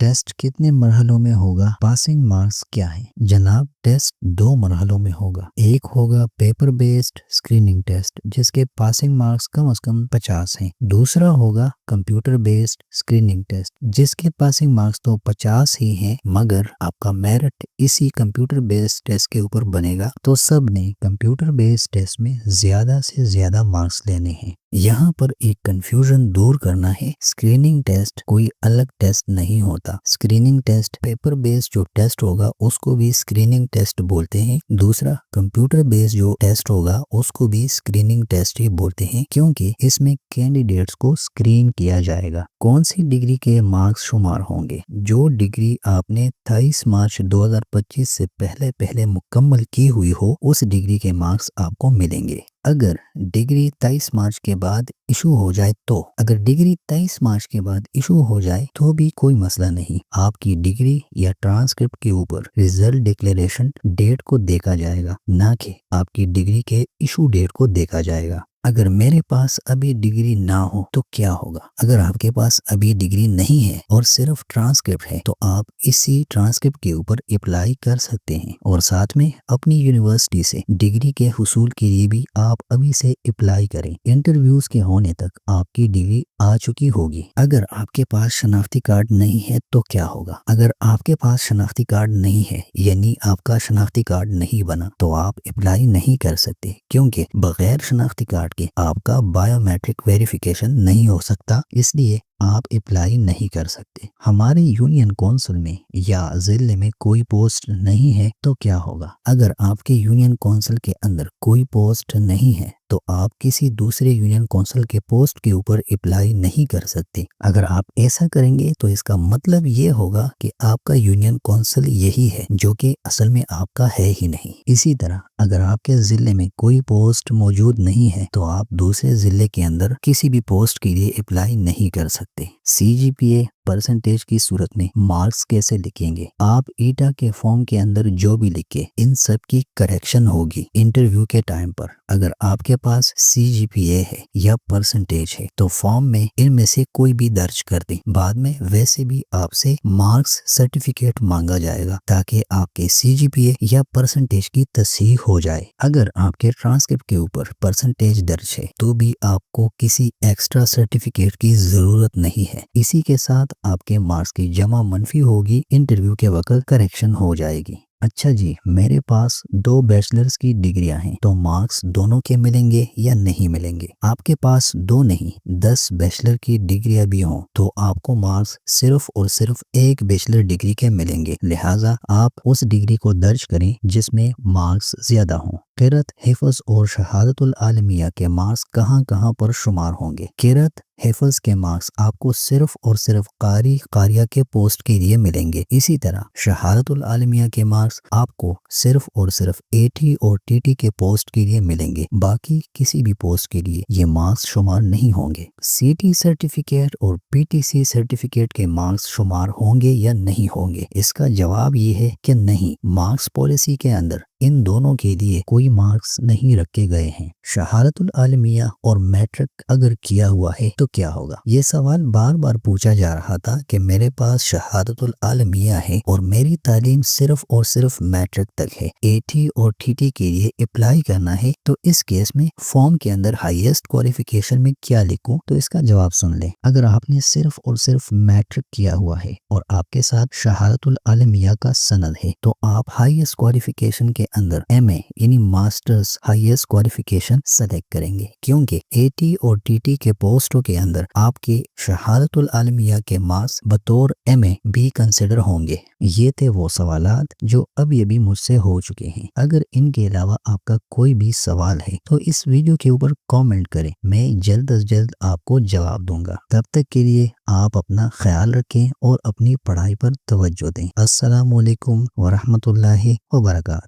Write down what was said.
Test कितने मरहलों में होगा? पासिंग मार्क्स क्या हैं? जनाब, टेस्ट 2 मरहलों में होगा। एक होगा पेपर बेस्ड स्क्रीनिंग टेस्ट जिसके पासिंग मार्क्स कम से कम 50 हैं। दूसरा होगा कंप्यूटर बेस्ड स्क्रीनिंग टेस्ट जिसके पासिंग मार्क्स तो 50 ही हैं, मगर आपका मेरिट इसी कंप्यूटर बेस्ड टेस्ट के ऊपर बनेगा। तो सब ने कंप्यूटर बेस्ड टेस्ट में ज्यादा से ज्यादा मार्क्स लेने हैं। यहाँ पर एक कंफ्यूजन दूर करना है। स्क्रीनिंग टेस्ट कोई अलग टेस्ट नहीं होता। स्क्रीनिंग टेस्ट पेपर बेस्ड जो टेस्ट होगा उसको भी स्क्रीनिंग टेस्ट बोलते हैं। दूसरा कंप्यूटर बेस्ड जो टेस्ट होगा उसको भी स्क्रीनिंग टेस्ट ही बोलते हैं, क्योंकि इसमें कैंडिडेट्स को स्क्रीन किया जाएगा। कौन सी डिग्री के मार्क्स शुमार होंगे? जो डिग्री आपने 23 मार्च 2025 से पहले मुकम्मल की हुई हो उस डिग्री के मार्क्स आपको मिलेंगे। अगर डिग्री 23 मार्च के बाद इशू हो जाए तो भी कोई मसला नहीं। आपकी डिग्री या ट्रांसक्रिप्ट के ऊपर रिजल्ट डिक्लेरेशन डेट को देखा जाएगा, ना कि आपकी डिग्री के इशू डेट को देखा जाएगा। अगर मेरे पास अभी डिग्री ना हो तो क्या होगा? अगर आपके पास अभी डिग्री नहीं है और सिर्फ ट्रांसक्रिप्ट है तो आप इसी ट्रांसक्रिप्ट के ऊपर अप्लाई कर सकते हैं और साथ में अपनी यूनिवर्सिटी से डिग्री के हुसूल के लिए भी आप अभी से अप्लाई करें। इंटरव्यूज के होने तक आपकी डिग्री आ चुकी होगी। अगर आपके पास शनाख्ती कार्ड नहीं है तो क्या होगा? अगर आपके पास शनाख्ती कार्ड नहीं है यानी आपका शनाख्ती कार्ड नहीं बना तो आप अप्लाई नहीं कर सकते, क्योंकि बगैर शनाख्ती कार्ड के आपका बायोमेट्रिक वेरिफिकेशन नहीं हो सकता, इसलिए आप अप्लाई नहीं कर सकते। हमारे यूनियन काउंसिल में या जिले में कोई पोस्ट नहीं है तो क्या होगा? अगर आपके यूनियन काउंसिल के अंदर कोई पोस्ट नहीं है तो आप किसी दूसरे यूनियन काउंसिल के पोस्ट के ऊपर अप्लाई नहीं कर सकते। अगर आप ऐसा करेंगे तो इसका मतलब ये होगा कि आपका यूनियन काउंसिल यही है जो कि असल में आपका है ही नहीं। इसी तरह अगर आपके जिले में कोई पोस्ट मौजूद नहीं है तो आप दूसरे जिले के अंदर किसी भी पोस्ट के लिए अप्लाई नहीं कर सकते। CGPA परसेंटेज की सूरत में मार्क्स कैसे लिखेंगे? आप ईटा के फॉर्म के अंदर जो भी लिखे इन सब की करेक्शन होगी इंटरव्यू के टाइम पर। अगर आपके पास CGPA है या परसेंटेज है तो फॉर्म में इनमें से कोई भी दर्ज कर दें। बाद में वैसे भी आपसे मार्क्स सर्टिफिकेट मांगा जाएगा ताकि आपके CGPA या परसेंटेज की तस्दीक हो जाए। अगर आपके ट्रांसक्रिप्ट के ऊपर परसेंटेज दर्ज है तो भी आपको किसी एक्स्ट्रा सर्टिफिकेट की जरूरत नहीं है। इसी के साथ आपके मार्क्स की जमा मनफी होगी, इंटरव्यू के वक्त करेक्शन हो जाएगी। अच्छा जी, मेरे पास 2 बैचलर्स की डिग्रियां हैं तो मार्क्स दोनों के मिलेंगे या नहीं मिलेंगे? आपके पास 2 नहीं 10 बैचलर की डिग्रियां भी हों तो आपको मार्क्स सिर्फ और सिर्फ एक बैचलर डिग्री के मिलेंगे। लिहाजा आप उस डिग्री को दर्ज करें जिसमें मार्क्स ज्यादा हों। क़िरात, हिफ्ज़ और शहादतुल आलमिया के मार्क्स कहाँ पर शुमार होंगे? क़िरात हिफ्ज़ के मार्क्स आपको सिर्फ और सिर्फ कारी कारिया के पोस्ट के लिए मिलेंगे। इसी तरह शहादतुल आलमिया के मार्क्स आपको सिर्फ और सिर्फ AT और TT के पोस्ट के लिए मिलेंगे। बाकी किसी भी पोस्ट के लिए ये मार्क्स शुमार नहीं होंगे। CT सर्टिफिकेट और PTC सर्टिफिकेट के मार्क्स शुमार होंगे या नहीं होंगे? इसका जवाब ये है कि नहीं। मार्क्स पॉलिसी के अंदर इन दोनों के लिए कोई मार्क्स नहीं रखे गए हैं। शहादतुल आलमिया और मैट्रिक अगर किया हुआ है तो क्या होगा? ये सवाल बार बार पूछा जा रहा था कि मेरे पास शहादतुल आलमिया है और मेरी तालीम सिर्फ और सिर्फ मैट्रिक तक है, AT और TT के लिए अप्लाई करना है, तो इस केस में फॉर्म के अंदर हाईएस्ट क्वालिफिकेशन में क्या लिखूं? तो इसका जवाब सुन लें। अगर आपने सिर्फ और सिर्फ मैट्रिक किया हुआ है और आपके साथ शहादतुल आलमिया का सनद है तो आप हाईएस्ट क्वालिफिकेशन के अंदर MA यानी मास्टर्स हाईएस्ट क्वालिफिकेशन सेलेक्ट करेंगे, क्योंकि AT और TT के पोस्टों के अंदर आपके शहादतुल आलमिया के मार्क्स बतौर MA भी कंसिडर होंगे। ये थे वो सवालात जो अभी मुझसे हो चुके हैं। अगर इनके अलावा आपका कोई भी सवाल है तो इस वीडियो के ऊपर कमेंट करें, मैं जल्द अज जल्द आपको जवाब दूंगा। तब तक के लिए आप अपना ख्याल रखें और अपनी पढ़ाई पर तवज्जो दें। अस्सलामु अलैकुम व रहमतुल्लाहि व बरकातहू।